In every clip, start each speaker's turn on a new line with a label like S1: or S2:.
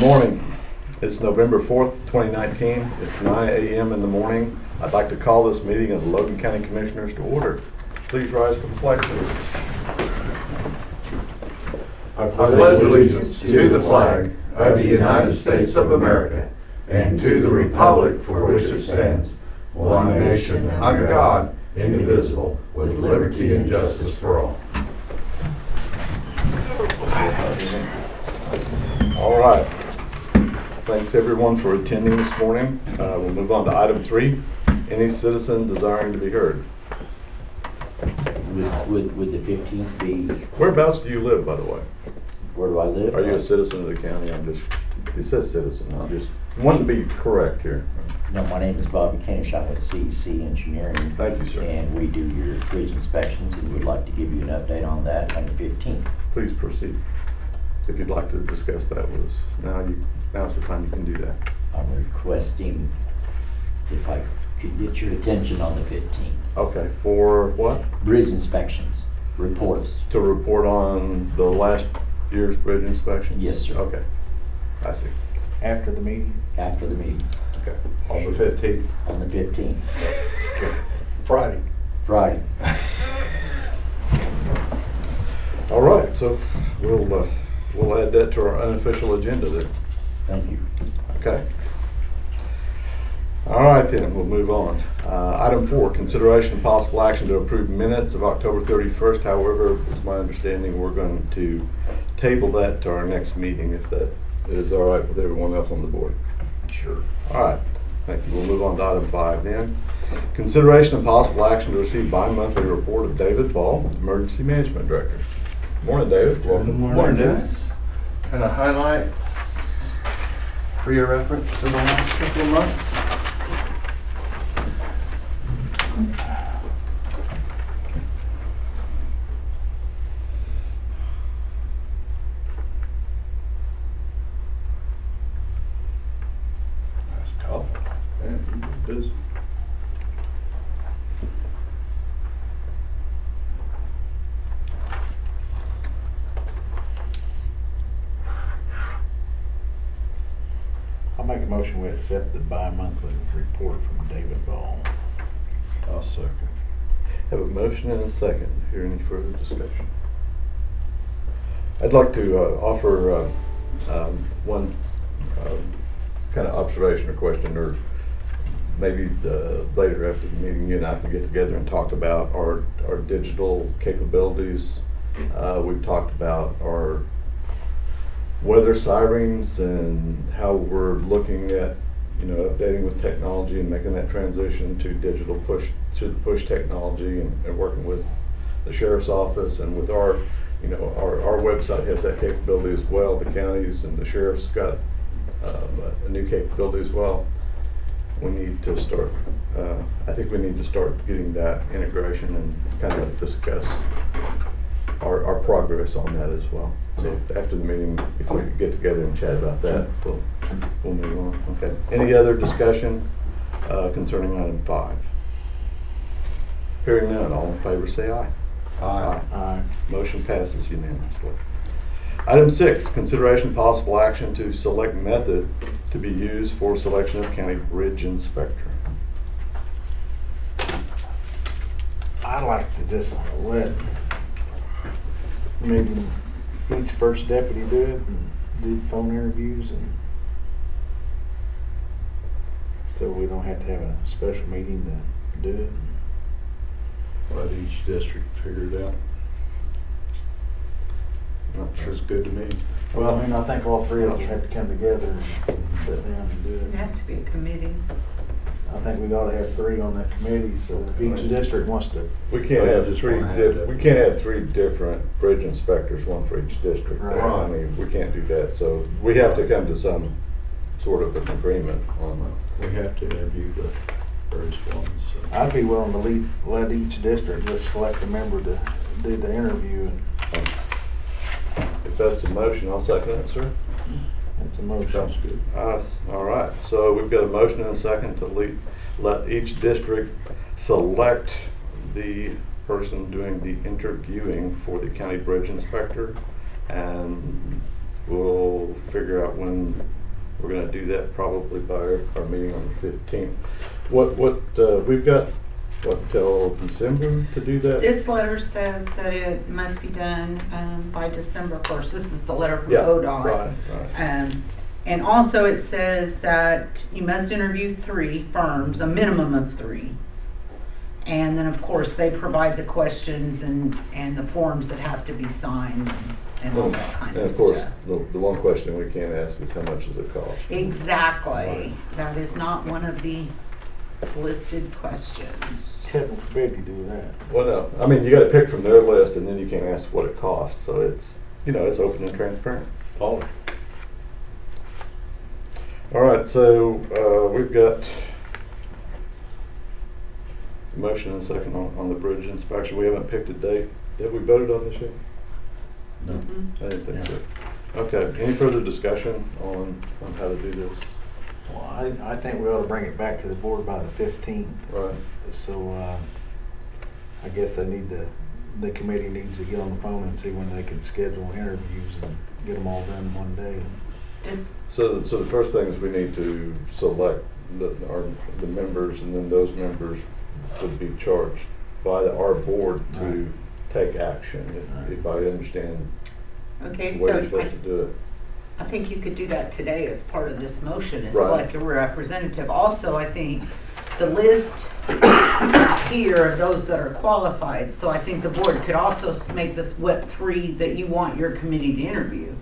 S1: morning. It's November 4th, 2019. It's 9 a.m. in the morning. I'd like to call this meeting of the Logan County Commissioners to order. Please rise for the pledge.
S2: I pledge allegiance to the flag of the United States of America and to the republic for which it stands, one nation under God, indivisible, with liberty and justice for all.
S1: All right. Thanks everyone for attending this morning. We'll move on to item 3. Any citizen desiring to be heard.
S3: Would the 15th be,
S1: Whereabouts do you live, by the way?
S3: where do I live?
S1: Are you a citizen of the county? It says citizen. I'm just wanting to be correct here.
S3: No, my name is Bobby Kanish. I'm with CEC Engineering.
S1: Thank you, sir.
S3: And we do your bridge inspections, and we'd like to give you an update on that on the 15th.
S1: Please proceed. If you'd like to discuss that with us. Now's the time you can do that.
S3: I'm requesting if I could get your attention on the 15th.
S1: Okay, for what?
S3: Bridge inspections, reports.
S1: To report on the last year's bridge inspection?
S3: Yes, sir.
S1: Okay, I see.
S4: After the meeting?
S3: After the meeting,
S1: Okay, on the 15th.
S3: on the 15th,
S4: Friday.
S3: Friday.
S1: All right, so we'll add that to our unofficial agenda there.
S3: Thank you.
S1: Okay. All right then, we'll move on. Item 4, consideration and possible action to approve minutes of October 31st. However, it's my understanding we're going to table that to our next meeting if that is all right with everyone else on the board.
S4: Sure.
S1: All right, thank you. We'll move on to item 5 then. Consideration and possible action to receive bi-monthly report of David Ball, Emergency Management Director. Morning, David. Welcome.
S5: Morning, guys. Kind of highlights for your reference for the last couple of months.
S1: Nice call.
S5: And you've been busy.
S4: I'll make a motion we accept the bi-monthly report from David Ball.
S5: I'll second.
S1: Have a motion and a second. Hear any further discussion? I'd like to offer one kind of observation or question, or maybe later after the meeting you and I can get together and talk about our digital capabilities. We've talked about our weather sirens and how we're looking at, updating with technology and making that transition to digital push technology and working with the sheriff's office and with our website has that capability as well. The counties and the sheriff's got a new capability as well. We need to start, I think we need to start getting that integration and kind of discuss our progress on that as well. So after the meeting, if we could get together and chat about that, we'll move on. Okay. Any other discussion concerning item 5? Hearing none, all in favor say aye.
S5: Aye.
S4: Aye.
S1: Motion passes unanimously. Item 6, consideration of possible action to select method to be used for selection of county bridge inspector.
S4: I'd like to just let maybe each first deputy do it and do phone interviews, and so we don't have to have a special meeting to do it.
S5: Let each district figure it out.
S1: Not sure.
S5: That's good to me.
S4: Well, I think all three of us have to come together and sit down and do
S6: It
S4: it.
S6: has to be a committee.
S4: I think we ought to have 3 on that committee, so if each district wants to.
S1: We can't have
S5: just
S1: three.
S5: wanna have that.
S1: We can't have 3 different bridge inspectors, one for each district.
S4: Right.
S1: I mean, we can't do that. So we have to come to some sort of an agreement on
S5: We have to interview the first ones. So.
S4: I'd be willing to let each district just select a member to do the interview, and
S1: If that's the motion, I'll second that, sir.
S4: it's a motion.
S5: Sounds good.
S1: All right, so we've got a motion and a second to let each district select the person doing the interviewing for the county bridge inspector. And we'll figure out when we're gonna do that, probably by our meeting on the 15th. We've got, what, till December to do that?
S6: This letter says that it must be done by December 1st. This is the letter from
S1: Yeah,
S6: ODOT.
S1: right.
S6: And also it says that you must interview 3 firms, a minimum of 3. And then, of course, they provide the questions and the forms that have to be signed and all that kind
S1: And
S6: of
S1: of course,
S6: stuff.
S1: the one question we can't ask is how much does it cost?
S6: Exactly. That is not one of the listed questions.
S4: Heaven forbid you do that.
S1: Well, no, I mean, you gotta pick from their list and then you can't ask what it costs, so it's, it's open and transparent. All right, so, we've got a motion and a second on the bridge inspection. We haven't picked a date. Have we voted on this yet?
S3: No.
S6: Mhm.
S1: I didn't think so. Okay, any further discussion on how to do this?
S4: Well, I think we ought to bring it back to the board by the 15th.
S1: Right.
S4: So, I guess the committee needs to get on the phone and see when they can schedule interviews and get them all done in one day.
S6: Just
S1: So the first thing is we need to select the members, and then those members would be charged by our board to take action, if I understand
S6: okay,
S1: the way
S6: so
S1: you're supposed to do it.
S6: I think you could do that today as part of this motion, is
S1: Right.
S6: select a representative. Also, I think the list is here of those that are qualified, so I think the board could also make this what 3 that you want your committee to interview.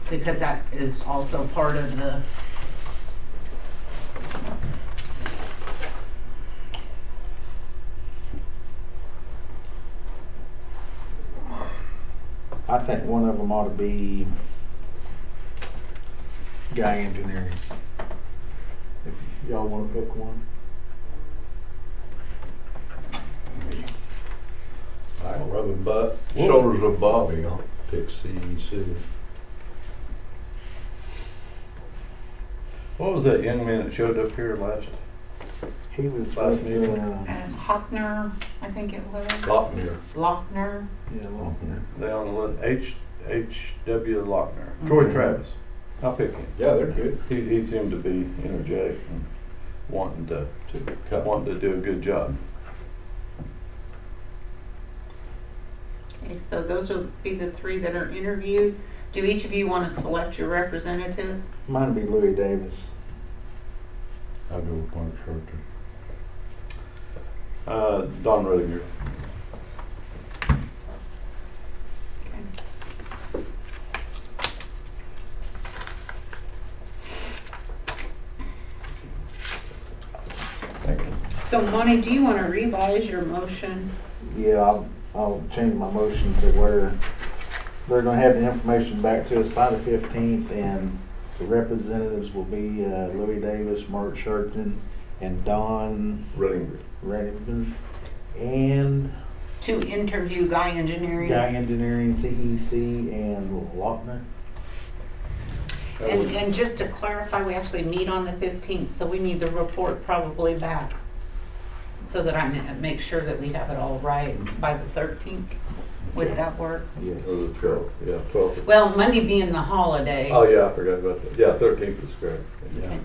S6: Because that is also part of the,
S4: I think one of them ought to be Guy Engineering. If y'all want to pick one.
S2: I rub it butt, shoulders of Bobby, I'll pick CEC.
S1: What was that young man that showed up here last?
S4: He was
S1: Last
S4: with,
S1: meeting.
S6: Hockner, I think it was.
S2: Lochner.
S6: Lochner.
S4: yeah, Logan.
S1: They on the list, H.W. Lochner, Troy Travis. I'll pick him.
S2: Yeah, they're good.
S1: He seemed to be energetic and wanting to do a good job.
S6: Okay, so those will be the 3 that are interviewed. Do each of you want to select your representative?
S4: Mine would be Louis Davis.
S2: I'll go with Mark Shorter.
S1: Don Rodinger. Thank you.
S6: So Monty, do you want to revise your motion?
S4: Yeah, I'll change my motion to where they're gonna have the information back to us by the 15th, and the representatives will be Louis Davis, Mark Sherton, and Don
S1: Rodinger.
S4: Reddington, and
S6: To interview Guy Engineering?
S4: Guy Engineering, CEC, and Lochner.
S6: And just to clarify, we actually meet on the 15th, so we need the report probably back so that I make sure that we have it all right by the 13th. Would that work?
S4: Yes.
S1: Or the 12th, yeah, 12th.
S6: Well, Monday being the holiday.
S1: Oh, yeah, I forgot about that. Yeah, 13th is correct.
S6: Okay.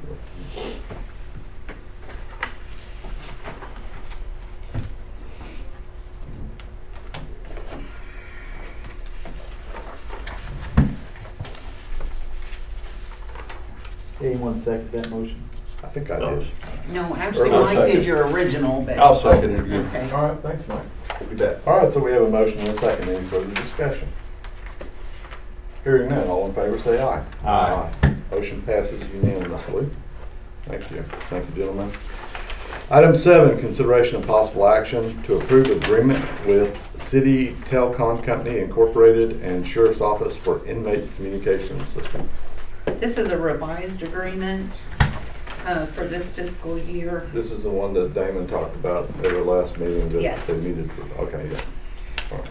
S4: Anyone second that motion?
S1: I think I did.
S6: No, actually,
S1: I'll
S6: Mike
S1: second.
S6: did your original, but.
S2: I'll second it again.
S6: Okay.
S1: All right, thanks, Mike.
S2: Do that.
S1: All right, so we have a motion and a second. Any further discussion? Hearing none, all in favor say aye.
S2: Aye.
S1: Motion passes unanimously. Thank you. Thank you, gentlemen. Item 7, consideration of possible action to approve agreement with City Telecom Company Incorporated and Sheriff's Office for inmate communications system.
S6: This is a revised agreement for this fiscal year.
S1: This is the one that Damon talked about at our last meeting that
S6: Yes.
S1: they needed for, okay, yeah. All right.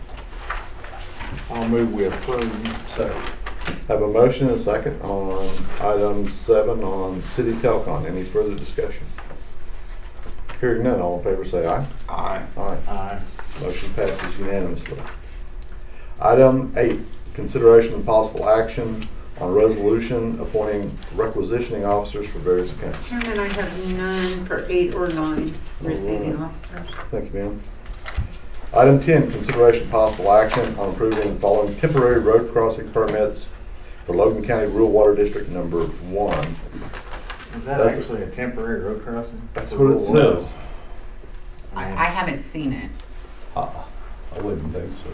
S4: I'll move we approve.
S2: Second.
S1: Have a motion and a second on item 7 on City Telecom. Any further discussion? Hearing none, all in favor say aye.
S2: Aye.
S1: Aye.
S4: Aye.
S1: Motion passes unanimously. Item 8, consideration and possible action on resolution appointing requisitioning officers for various accounts.
S6: Chairman, I have none for 8 or 9 receiving
S1: Alright.
S6: officers.
S1: Thank you, ma'am. Item 10, consideration and possible action on approving the following temporary road crossing permits for Logan County Rural Water District Number 1.
S4: Is that
S1: That's-
S4: actually a temporary road crossing?
S1: That's what it says.
S6: I haven't seen it.
S2: I wouldn't think so.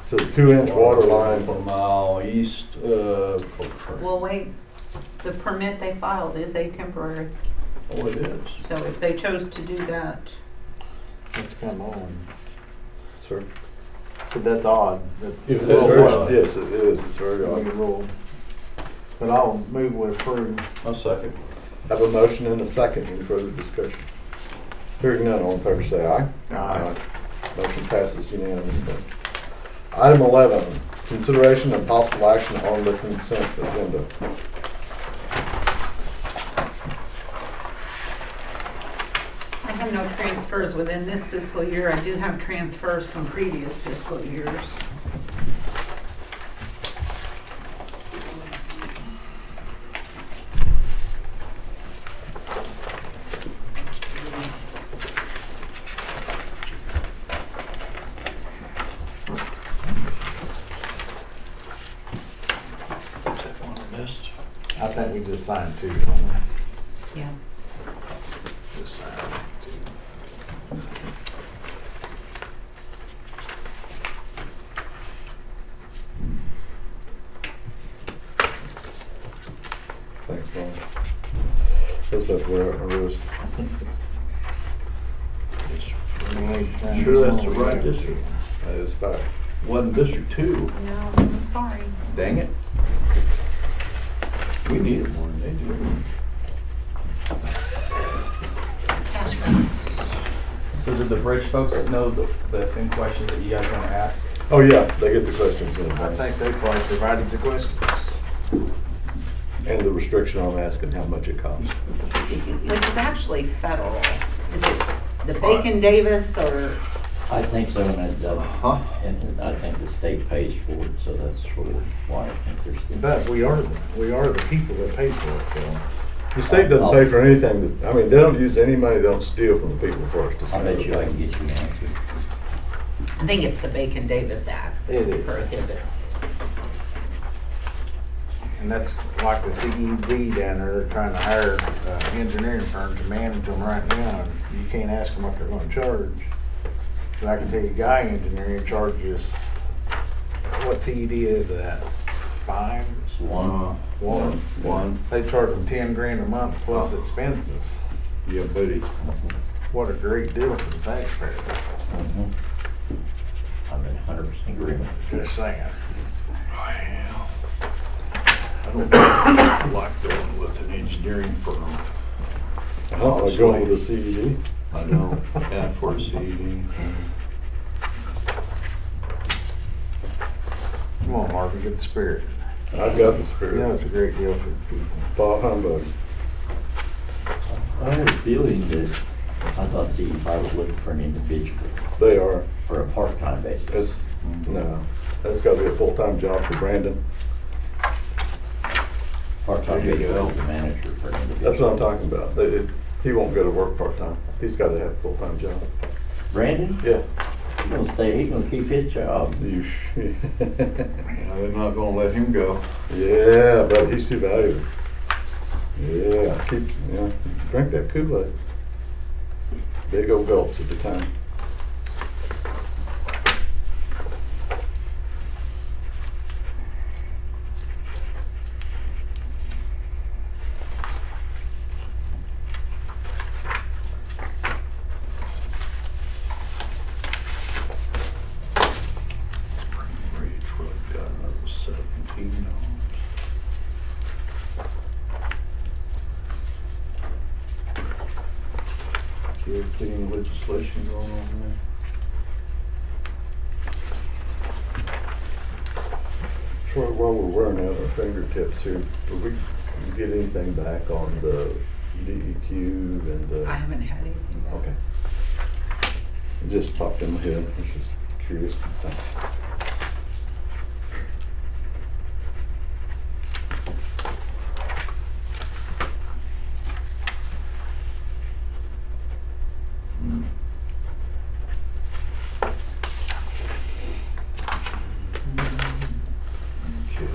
S1: It's a 2-inch water line.
S2: A mile east of Oak
S6: Well, wait, the permit they filed is a temporary,
S2: Oh, it is.
S6: so if they chose to do that,
S4: It's come on.
S1: Sir?
S4: So that's odd. That-
S1: It's
S2: Well,
S1: very-
S2: well.
S1: Yes, it is. It's very
S4: Like a
S1: odd.
S4: rule. But I'll move with approve.
S2: A second.
S1: Have a motion and a second. Any further discussion? Hearing none, all in favor say aye.
S4: Aye.
S1: Motion passes unanimously. Item 11, consideration and possible action on the consent agenda.
S6: I have no transfers within this fiscal year. I do have transfers from previous fiscal years.
S4: I think we just signed 2, don't we?
S6: Yeah.
S4: Just signed 2.
S1: Thanks, Ron. That's about where I was.
S2: Sure that's the right district.
S1: That is fact.
S2: Wasn't District 2.
S6: No, I'm sorry.
S2: Dang it. We need it more than they do.
S6: Cash funds.
S5: So did the bridge folks know the same questions that you guys want to ask?
S1: Oh, yeah, they get the questions in
S4: I
S1: advance.
S4: think they probably provided the questions.
S1: And the restriction on asking how much it costs.
S6: Which is actually federal. Is it the Bacon Davis or?
S3: I think so,
S2: Huh?
S3: and I think the state pays for it, so that's sort of why I think there's the.
S4: But we are the people that pay for it, though.
S1: The state doesn't pay for anything that, I mean, they don't use any money, they don't steal from the people first. It's
S3: I
S1: kind of
S3: bet you
S1: a-
S3: I can get you an answer.
S6: I think it's the Bacon Davis Act
S4: It
S6: that
S4: is.
S6: prohibits.
S4: And that's like the CED down there, they're trying to hire engineering firm to manage them right now. And you can't ask them what they're gonna charge. But I can tell you, Guy Engineering charges, what CED is that? 5?
S3: It's one.
S4: One. They charge them 10 grand a month plus expenses.
S2: Yeah, buddy.
S4: What a great deal for the taxpayer.
S3: Mhm. I'm in 100% agreement.
S4: Just saying.
S2: Well, I don't like going with an engineering firm.
S1: I don't like going with the CED.
S2: I know, and for a CED.
S4: Come on, Marvin, get the spirit.
S1: I've got the
S4: You know
S1: spirit.
S4: it's a great deal for the people.
S1: Bah humbug.
S3: I had a feeling that, I thought CE5 was looking for an individual
S1: They are.
S3: for a part-time basis.
S1: It's, no, that's gotta be a full-time job for Brandon.
S3: Part-time
S2: There you
S3: basis
S2: go.
S3: as a manager for an individual.
S1: That's what I'm talking about. He won't go to work part-time. He's gotta have a full-time job.
S3: Brandon,
S1: Yeah.
S3: he's gonna keep his job.
S1: You
S2: Yeah, they're not gonna let him go.
S1: Yeah, but he's too valuable. Yeah, drink that Kool-Aid. Big old gulps at the time.
S2: Bridge Road got another 17 dollars. Any legislation going on there?
S1: Troy, while we're wearing out our fingertips here, did we get anything back on the DEQ and,
S6: I haven't had anything back.
S1: okay. It just popped in my head, I was just curious. Thanks.
S2: Okay.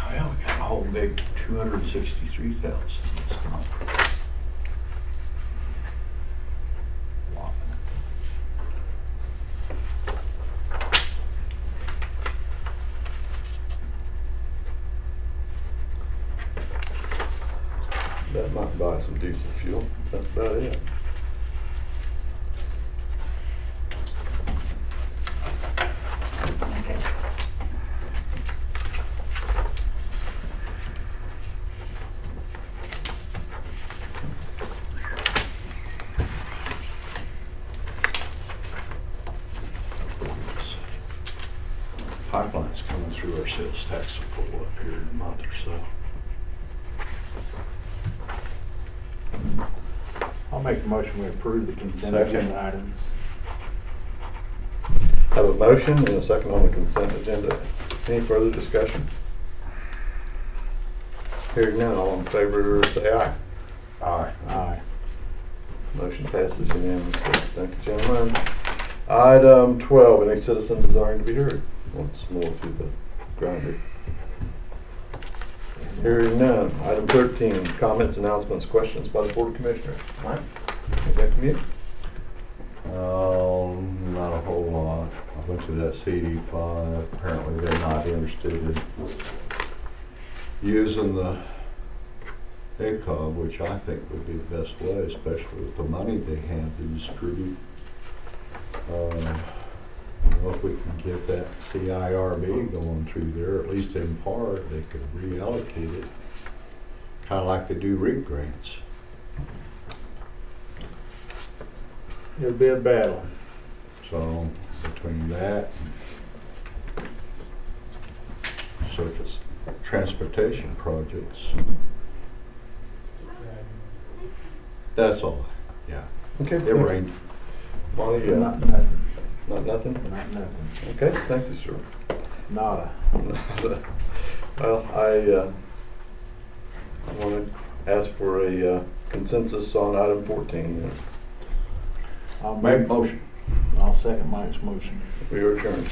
S2: Well, we got a whole big 263,000 this month. Wow.
S1: That might buy some diesel fuel, that's about it.
S6: I guess.
S2: Pipelines coming through our sales tax will pull up here in a month or so.
S4: I'll make the motion we approve the consent
S1: Second.
S4: agenda items.
S1: Have a motion and a second on the consent agenda. Any further discussion? Hearing none, all in favor, say aye.
S2: Aye.
S4: Aye.
S1: Motion passes unanimously. Thank you, gentlemen. Item 12, any citizen desiring to be heard? Once more through the grinder. Hearing none. Item 13, comments, announcements, questions by the Board of Commissioners. Mike, anything from you?
S2: Not a whole lot. I went to that CD5. Apparently they're not interested in using the ACOG, which I think would be the best way, especially with the money they have to distribute. If we can get that CIRB going through there, at least in part, they could reallocate it, kind of like they do REAP grants.
S4: It'll be a battle.
S2: So between that and surface transportation projects, that's all. Yeah,
S1: Okay.
S2: it rained.
S1: Molly,
S4: Not nothing.
S1: not nothing?
S4: Not nothing.
S1: Okay, thank you, sir.
S4: Nada.
S1: Well, I want to ask for a consensus on item 14.
S4: I'll
S2: Make
S4: make,
S2: motion.
S4: I'll second Mike's motion.
S1: We are adjourned.